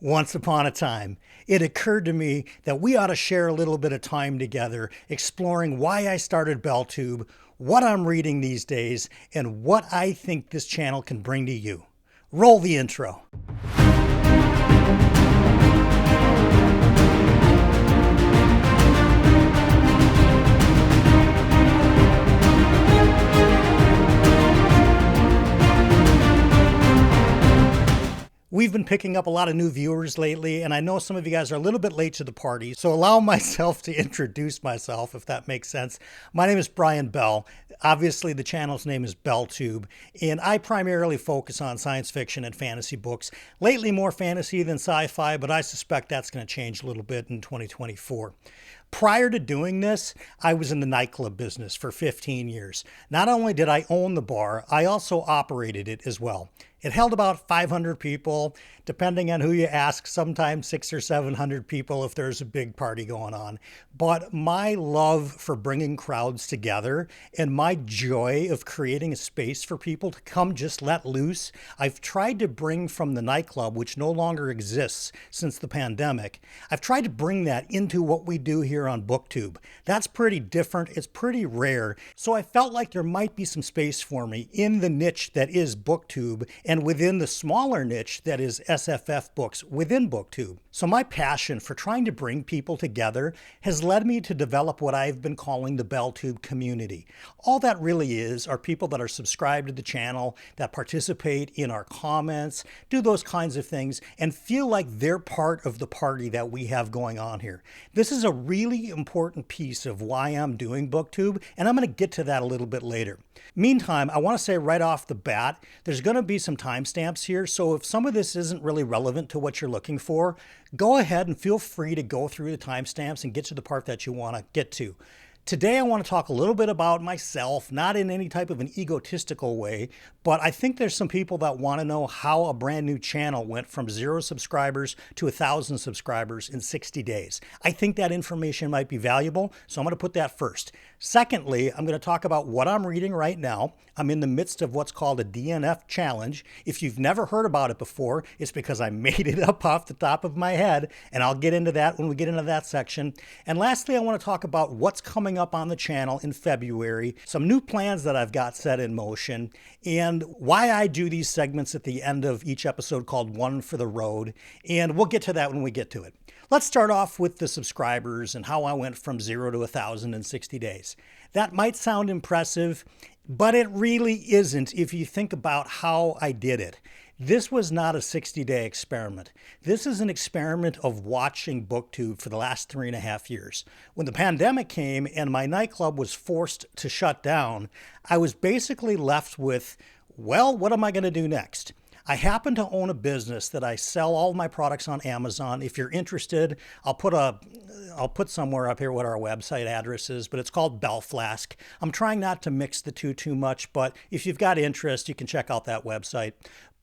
Once upon a time, it occurred to me that we ought to share a little bit of time together exploring why I started BellTube, what I'm reading these days, and what I think this channel can bring to you. Roll the intro. We've been picking up a lot of new viewers lately, and I know some of you guys are a little bit late to the party, so allow myself to introduce myself, if that makes sense. My name is Brian Bell. Obviously, the channel's name is BellTube, and I primarily focus on science fiction and fantasy books. Lately, more fantasy than sci-fi, but I suspect that's going to change a little bit in 2024. Prior to doing this, I was in the nightclub business for 15 years. Not only did I own the bar, I also operated it as well. It held about 500 people, depending on who you ask, sometimes 600 or 700 people if there's a big party going on. But my love for bringing crowds together and my joy of creating a space for people to come just let loose, I've tried to bring from the nightclub, which no longer exists since the pandemic. I've tried to bring that into what we do here on Booktube. That's pretty different. It's pretty rare. So I felt like there might be some space for me in the niche that is Booktube and within the smaller niche that is SFF books within Booktube. So my passion for trying to bring people together has led me to develop what I've been calling the BellTube community. All that really is are people that are subscribed to the channel, that participate in our comments, do those kinds of things, and feel like they're part of the party that we have going on here. This is a really important piece of why I'm doing Booktube, and I'm going to get to that a little bit later. Meantime, I want to say right off the bat, there's going to be some timestamps here, so if some of this isn't really relevant to what you're looking for, go ahead and feel free to go through the timestamps and get to the part that you want to get to. Today, I want to talk a little bit about myself, not in any type of an egotistical way, but I think there's some people that want to know how a brand new channel went from 0 subscribers to 1,000 subscribers in 60 days. I think that information might be valuable, so I'm going to put that first. Secondly, I'm going to talk about what I'm reading right now. I'm in the midst of what's called a DNF challenge. If you've never heard about it before, it's because I made it up off the top of my head, and I'll get into that when we get into that section. And lastly, I want to talk about what's coming up on the channel in February, some new plans that I've got set in motion, and why I do these segments at the end of each episode called One for the Road, and we'll get to that when we get to it. Let's start off with the subscribers and how I went from 0 to 1,000 in 60 days. That might sound impressive, but it really isn't if you think about how I did it. This was not a 60-day experiment. This is an experiment of watching Booktube for the last 3.5 years. When the pandemic came and my nightclub was forced to shut down, I was basically left with, well, what am I going to do next? I happen to own a business that I sell all my products on Amazon. If you're interested, I'll put somewhere up here what our website address is, but it's called Bell Flask. I'm trying not to mix the two too much, but if you've got interest, you can check out that website.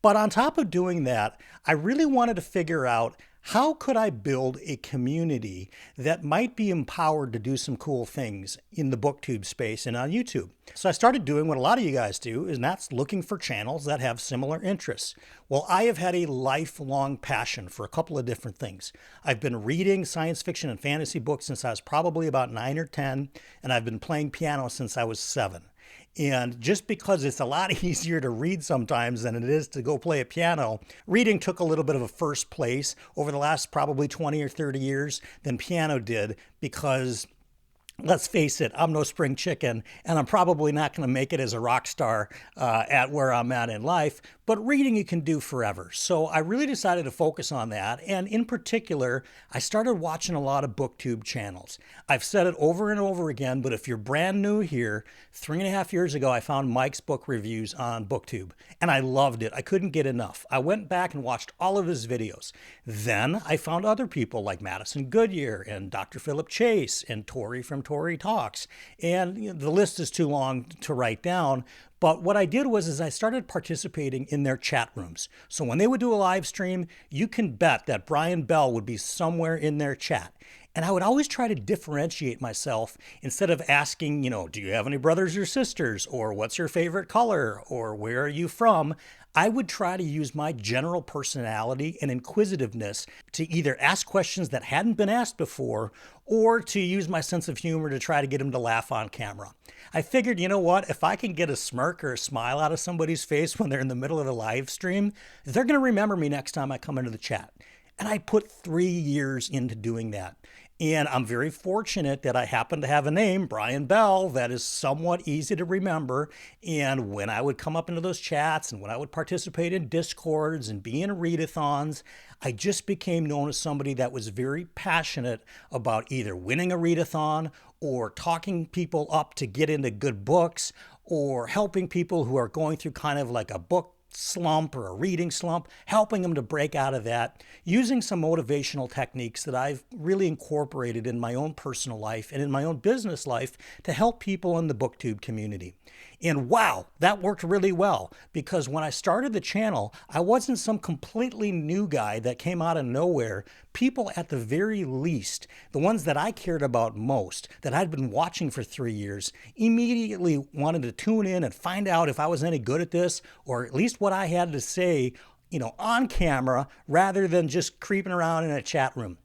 But on top of doing that, I really wanted to figure out how could I build a community that might be empowered to do some cool things in the Booktube space and on YouTube. So I started doing what a lot of you guys do, and that's looking for channels that have similar interests. Well, I have had a lifelong passion for a couple of different things. I've been reading science fiction and fantasy books since I was probably about 9 or 10, and I've been playing piano since I was 7. And just because it's a lot easier to read sometimes than it is to go play a piano, reading took a little bit of a first place over the last probably 20 or 30 years than piano did because, let's face it, I'm no spring chicken, and I'm probably not going to make it as a rock star at where I'm at in life, but reading you can do forever. So I really decided to focus on that, and in particular, I started watching a lot of Booktube channels. I've said it over and over again, but if you're brand new here, 3.5 years ago, I found Mike's book reviews on Booktube, and I loved it. I couldn't get enough. I went back and watched all of his videos. Then I found other people like Madison Goodyear and Dr. Philip Chase and Tori from Tori Talks, and the list is too long to write down. But what I did was I started participating in their chat rooms. So when they would do a live stream, you can bet that Brian Bell would be somewhere in their chat. And I would always try to differentiate myself instead of asking, do you have any brothers or sisters? Or what's your favorite color? Or where are you from? I would try to use my general personality and inquisitiveness to either ask questions that hadn't been asked before or to use my sense of humor to try to get them to laugh on camera. I figured, you know what, if I can get a smirk or a smile out of somebody's face when they're in the middle of the live stream, they're going to remember me next time I come into the chat. And I put 3 years into doing that. And I'm very fortunate that I happen to have a name, Brian Bell, that is somewhat easy to remember. And when I would come up into those chats and when I would participate in Discords and be in readathons, I just became known as somebody that was very passionate about either winning a readathon or talking people up to get into good books or helping people who are going through kind of like a book slump or a reading slump, helping them to break out of that, using some motivational techniques that I've really incorporated in my own personal life and in my own business life to help people in the Booktube community. And wow, that worked really well, because when I started the channel, I wasn't some completely new guy that came out of nowhere. People at the very least, the ones that I cared about most, that I'd been watching for 3 years, immediately wanted to tune in and find out if I was any good at this, or at least what I had to say, on camera, rather than just creeping around in a chat room.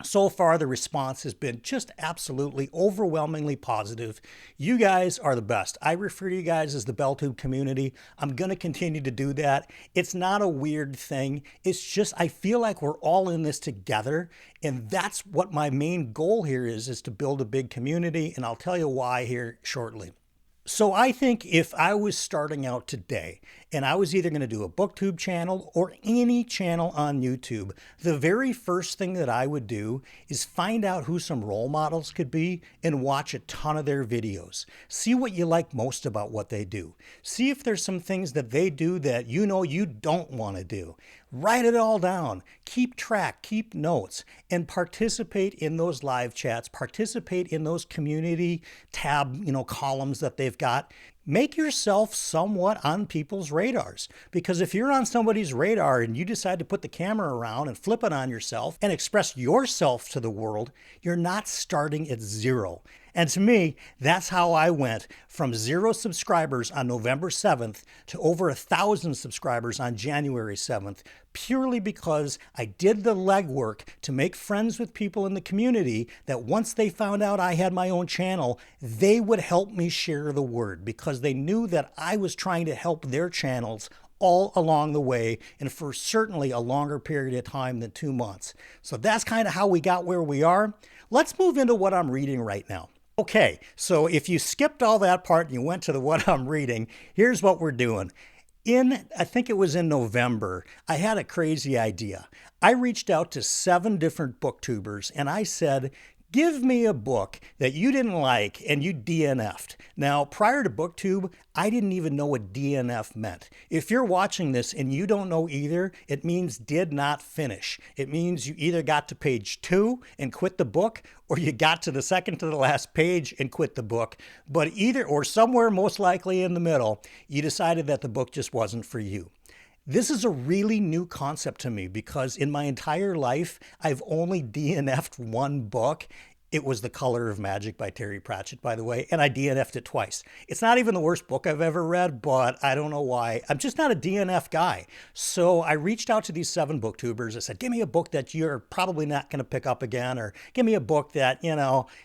So far, the response has been just absolutely overwhelmingly positive. You guys are the best. I refer to you guys as the BellTube community. I'm going to continue to do that. It's not a weird thing. It's just I feel like we're all in this together. And that's what my main goal here is to build a big community. And I'll tell you why here shortly. So I think if I was starting out today and I was either going to do a Booktube channel or any channel on YouTube, the very first thing that I would do is find out who some role models could be and watch a ton of their videos. See what you like most about what they do. See if there's some things that they do that you don't want to do. Write it all down, keep track, keep notes, and participate in those live chats, participate in those community tab, columns that they've got. Make yourself somewhat on people's radars, because if you're on somebody's radar and you decide to put the camera around and flip it on yourself and express yourself to the world, you're not starting at zero. And to me, that's how I went from 0 subscribers on November 7th to over 1,000 subscribers on January 7th, purely because I did the legwork to make friends with people in the community that once they found out I had my own channel, they would help me share the word, because they knew that I was trying to help their channels all along the way, and for certainly a longer period of time than 2 months. So that's kind of how we got where we are. Let's move into what I'm reading right now. Okay, so if you skipped all that part and you went to the what I'm reading, here's what we're doing. I think it was in November, I had a crazy idea. I reached out to 7 different booktubers and I said, give me a book that you didn't like and you DNF'd. Now, prior to Booktube, I didn't even know what DNF meant. If you're watching this and you don't know either, it means did not finish. It means you either got to page 2 and quit the book, or you got to the second to the last page and quit the book. But either, or somewhere most likely in the middle, you decided that the book just wasn't for you. This is a really new concept to me, because in my entire life, I've only DNF'd one book. It was The Color of Magic by Terry Pratchett, by the way, and I DNF'd it twice. It's not even the worst book I've ever read, but I don't know why. I'm just not a DNF guy. So I reached out to these 7 booktubers. I said, give me a book that you're probably not going to pick up again, or give me a book that,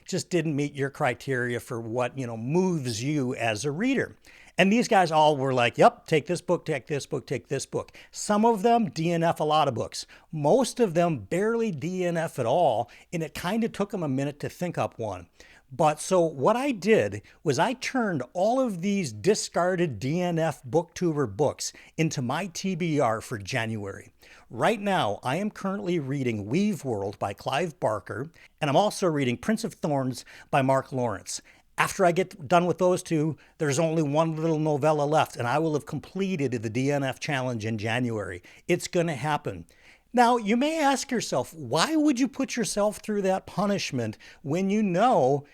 just didn't meet your criteria for what, moves you as a reader. And these guys all were like, yep, take this book, take this book, take this book. Some of them DNF a lot of books. Most of them barely DNF at all, and it kind of took them a minute to think up one. But so what I did was I turned all of these discarded DNF Booktuber books into my TBR for January. Right now, I am currently reading Weave World by Clive Barker, and I'm also reading Prince of Thorns by Mark Lawrence. After I get done with those 2, there's only one little novella left, and I will have completed the DNF challenge in January. It's going to happen. Now, you may ask yourself, why would you put yourself through that punishment when you know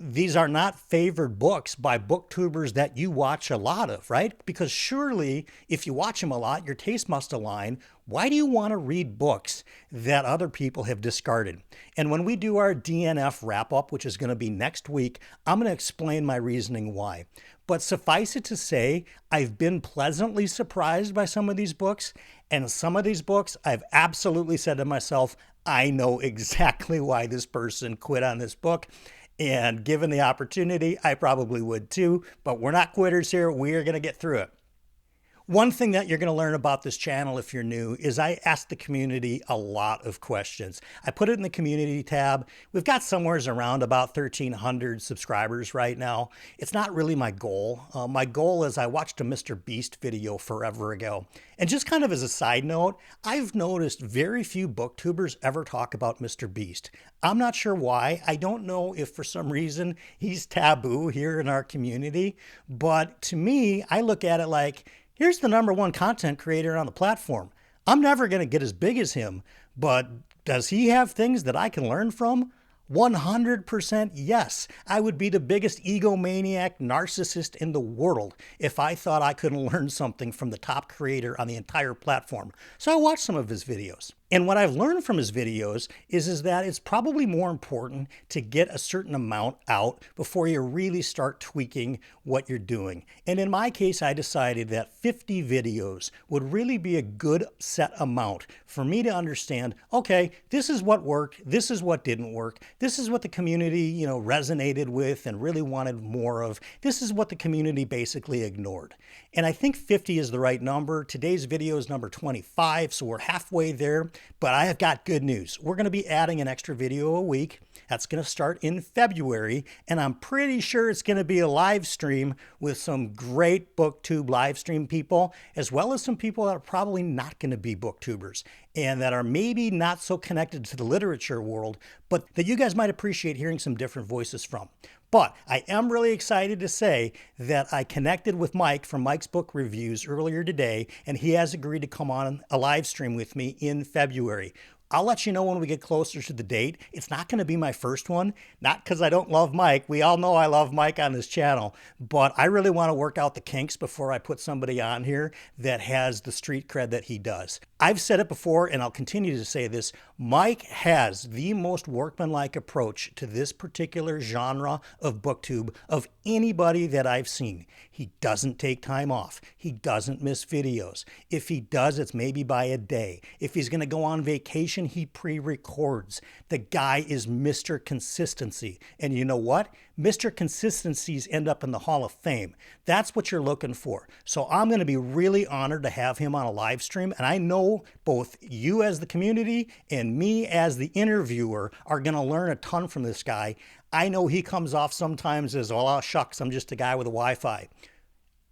these are not favored books by booktubers that you watch a lot of, right? Because surely if you watch them a lot, your taste must align. Why do you want to read books that other people have discarded? And when we do our DNF wrap up, which is going to be next week, I'm going to explain my reasoning why. But suffice it to say, I've been pleasantly surprised by some of these books. And some of these books, I've absolutely said to myself, I know exactly why this person quit on this book. And given the opportunity, I probably would too. But we're not quitters here. We are going to get through it. One thing that you're going to learn about this channel if you're new is I ask the community a lot of questions. I put it in the community tab. We've got somewhere around about 1,300 subscribers right now. It's not really my goal. My goal is I watched a Mr. Beast video forever ago. And just kind of as a side note, I've noticed very few booktubers ever talk about Mr. Beast. I'm not sure why. I don't know if for some reason he's taboo here in our community. But to me, I look at it like, here's the #1 content creator on the platform. I'm never going to get as big as him, but does he have things that I can learn from? 100% yes. I would be the biggest egomaniac narcissist in the world if I thought I couldn't learn something from the top creator on the entire platform. So I watched some of his videos. And what I've learned from his videos is that it's probably more important to get a certain amount out before you really start tweaking what you're doing. And in my case, I decided that 50 videos would really be a good set amount for me to understand, okay, this is what worked, this is what didn't work, this is what the community, resonated with and really wanted more of, this is what the community basically ignored. And I think 50 is the right number. Today's video is number 25, so we're halfway there. But I have got good news. We're going to be adding an extra video a week. That's going to start in February, and I'm pretty sure it's going to be a live stream with some great BookTube live stream people, as well as some people that are probably not going to be booktubers and that are maybe not so connected to the literature world, but that you guys might appreciate hearing some different voices from. But I am really excited to say that I connected with Mike from Mike's Book Reviews earlier today, and he has agreed to come on a live stream with me in February. I'll let you know when we get closer to the date. It's not going to be my first one, not because I don't love Mike. We all know I love Mike on this channel, but I really want to work out the kinks before I put somebody on here that has the street cred that he does. I've said it before, and I'll continue to say this. Mike has the most workmanlike approach to this particular genre of BookTube of anybody that I've seen. He doesn't take time off. He doesn't miss videos. If he does, it's maybe by a day. If he's going to go on vacation, he pre-records. The guy is Mr. Consistency. And you know what? Mr. Consistencies end up in the Hall of Fame. That's what you're looking for. So I'm going to be really honored to have him on a live stream. And I know both you as the community and me as the interviewer are going to learn a ton from this guy. I know he comes off sometimes as, oh, shucks, I'm just a guy with a Wi-Fi.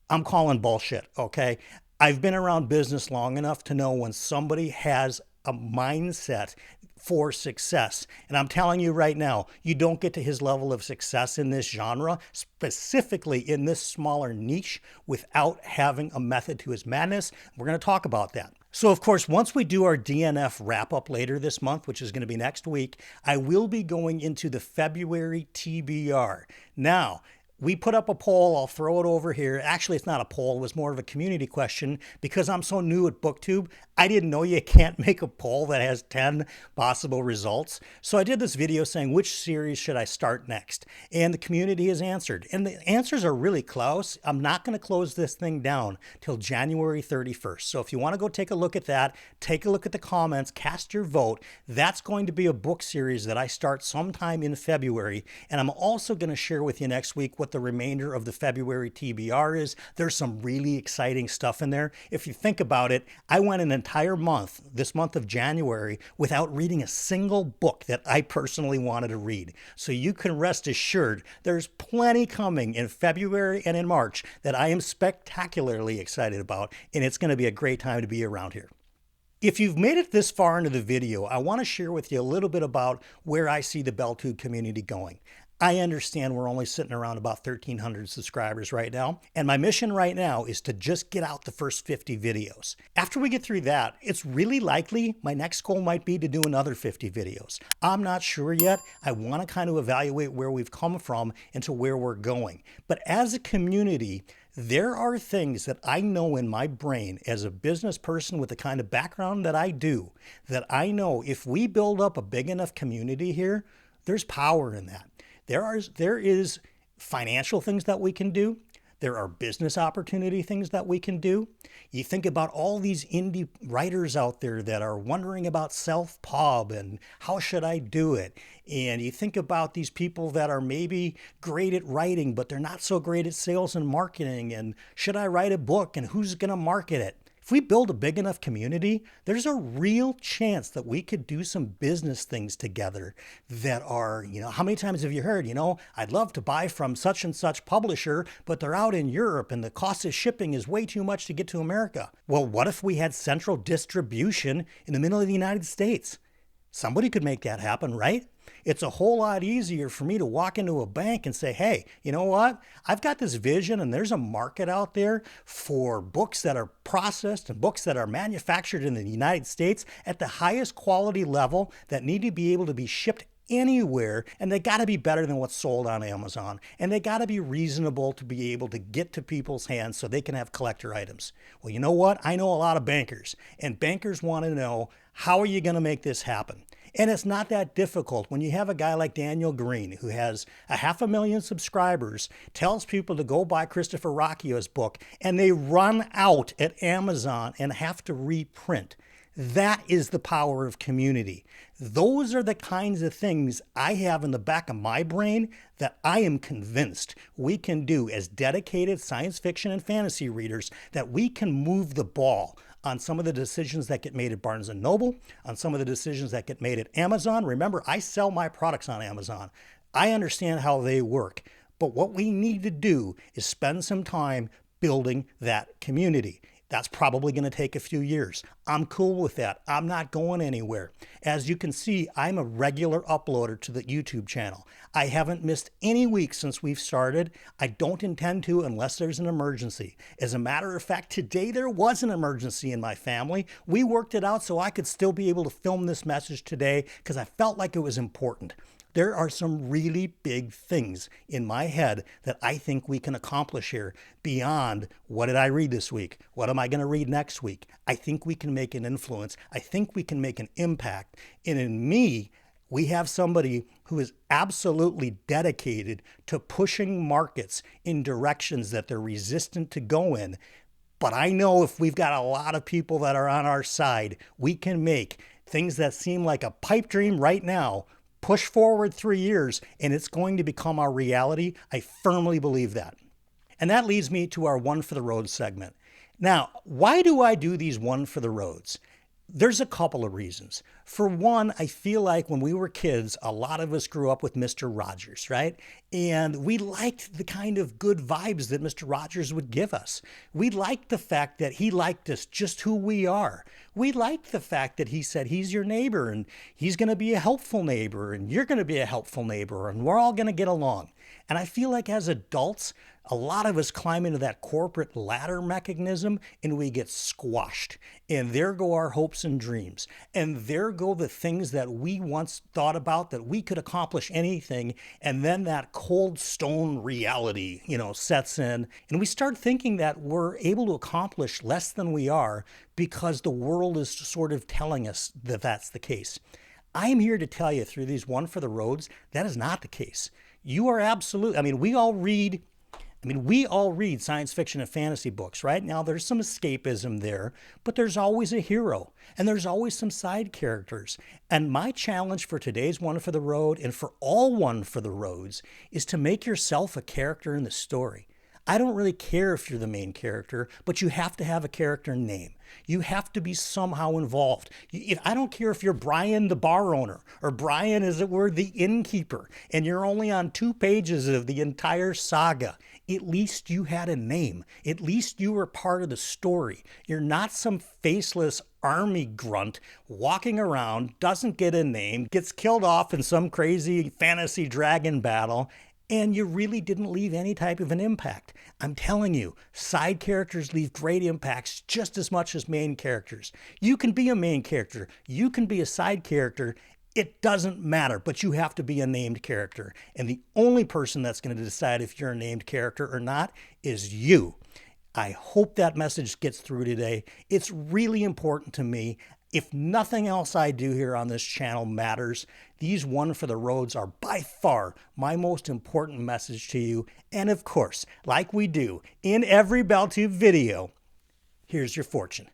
I'm calling bullshit, okay? I've been around business long enough to know when somebody has a mindset for success. And I'm telling you right now, you don't get to his level of success in this genre, specifically in this smaller niche, without having a method to his madness. We're going to talk about that. So, of course, once we do our DNF wrap-up later this month, which is going to be next week, I will be going into the February TBR. Now, we put up a poll. I'll throw it over here. Actually, it's not a poll. It was more of a community question. Because I'm so new at BookTube, I didn't know you can't make a poll that has 10 possible results. So I did this video saying, which series should I start next? And the community has answered. And the answers are really close. I'm not going to close this thing down till January 31st. So if you want to go take a look at that, take a look at the comments, cast your vote. That's going to be a book series that I start sometime in February. And I'm also going to share with you next week what the remainder of the February TBR is. There's some really exciting stuff in there. If you think about it, I went an entire month, this month of January, without reading a single book that I personally wanted to read. So you can rest assured there's plenty coming in February and in March that I am spectacularly excited about, and it's going to be a great time to be around here. If you've made it this far into the video, I want to share with you a little bit about where I see the BellTube community going. I understand we're only sitting around about 1,300 subscribers right now, and my mission right now is to just get out the first 50 videos. After we get through that, it's really likely my next goal might be to do another 50 videos. I'm not sure yet. I want to kind of evaluate where we've come from and to where we're going. But as a community, there are things that I know in my brain as a business person with the kind of background that I do, that I know if we build up a big enough community here, there's power in that. There is financial things that we can do. There are business opportunity things that we can do. You think about all these indie writers out there that are wondering about self-pub and how should I do it? And you think about these people that are maybe great at writing, but they're not so great at sales and marketing. And should I write a book and who's going to market it? If we build a big enough community, there's a real chance that we could do some business things together that are, how many times have you heard, I'd love to buy from such and such publisher, but they're out in Europe and the cost of shipping is way too much to get to America. Well, what if we had central distribution in the middle of the United States? Somebody could make that happen, right? It's a whole lot easier for me to walk into a bank and say, hey, you know what? I've got this vision and there's a market out there for books that are processed and books that are manufactured in the United States at the highest quality level that need to be able to be shipped anywhere, and they got to be better than what's sold on Amazon, and they got to be reasonable to be able to get to people's hands so they can have collector items. Well, you know what? I know a lot of bankers, and bankers want to know, how are you going to make this happen? And it's not that difficult when you have a guy like Daniel Green, who has 500,000 subscribers, tells people to go buy Christopher Rocchio's book, and they run out at Amazon and have to reprint. That is the power of community. Those are the kinds of things I have in the back of my brain that I am convinced we can do as dedicated science fiction and fantasy readers, that we can move the ball on some of the decisions that get made at Barnes & Noble, on some of the decisions that get made at Amazon. Remember, I sell my products on Amazon. I understand how they work. But what we need to do is spend some time building that community. That's probably going to take a few years. I'm cool with that. I'm not going anywhere. As you can see, I'm a regular uploader to the YouTube channel. I haven't missed any weeks since we've started. I don't intend to unless there's an emergency. As a matter of fact, today there was an emergency in my family. We worked it out so I could still be able to film this message today because I felt like it was important. There are some really big things in my head that I think we can accomplish here beyond what did I read this week? What am I going to read next week? I think we can make an influence. I think we can make an impact. And in me, we have somebody who is absolutely dedicated to pushing markets in directions that they're resistant to go in. But I know if we've got a lot of people that are on our side, we can make things that seem like a pipe dream right now push forward 3 years, and it's going to become our reality. I firmly believe that. And that leads me to our One for the Road segment. Now, why do I do these One for the Roads? There's a couple of reasons. For one, I feel like when we were kids, a lot of us grew up with Mr. Rogers, right? And we liked the kind of good vibes that Mr. Rogers would give us. We liked the fact that he liked us just who we are. We liked the fact that he said he's your neighbor and he's going to be a helpful neighbor and you're going to be a helpful neighbor and we're all going to get along. And I feel like as adults, a lot of us climb into that corporate ladder mechanism and we get squashed. And there go our hopes and dreams. And there go the things that we once thought about, that we could accomplish anything. And then that cold stone reality, sets in. And we start thinking that we're able to accomplish less than we are because the world is sort of telling us that that's the case. I'm here to tell you through these One for the Roads, that is not the case. You are absolutely, we all read science fiction and fantasy books, right? Now, there's some escapism there, but there's always a hero, and there's always some side characters. And my challenge for today's One for the Road, and for all One for the Roads, is to make yourself a character in the story. I don't really care if you're the main character, but you have to have a character name. You have to be somehow involved. I don't care if you're Brian the bar owner or Brian, as it were, the innkeeper, and you're only on 2 pages of the entire saga. At least you had a name. At least you were part of the story. You're not some faceless army grunt walking around, doesn't get a name, gets killed off in some crazy fantasy dragon battle, and you really didn't leave any type of an impact. I'm telling you, side characters leave great impacts just as much as main characters. You can be a main character, you can be a side character, it doesn't matter, but you have to be a named character. And the only person that's going to decide if you're a named character or not is you. I hope that message gets through today. It's really important to me. If nothing else I do here on this channel matters, these One for the Roads are by far my most important message to you. And of course, like we do in every BellTube video, here's your fortune.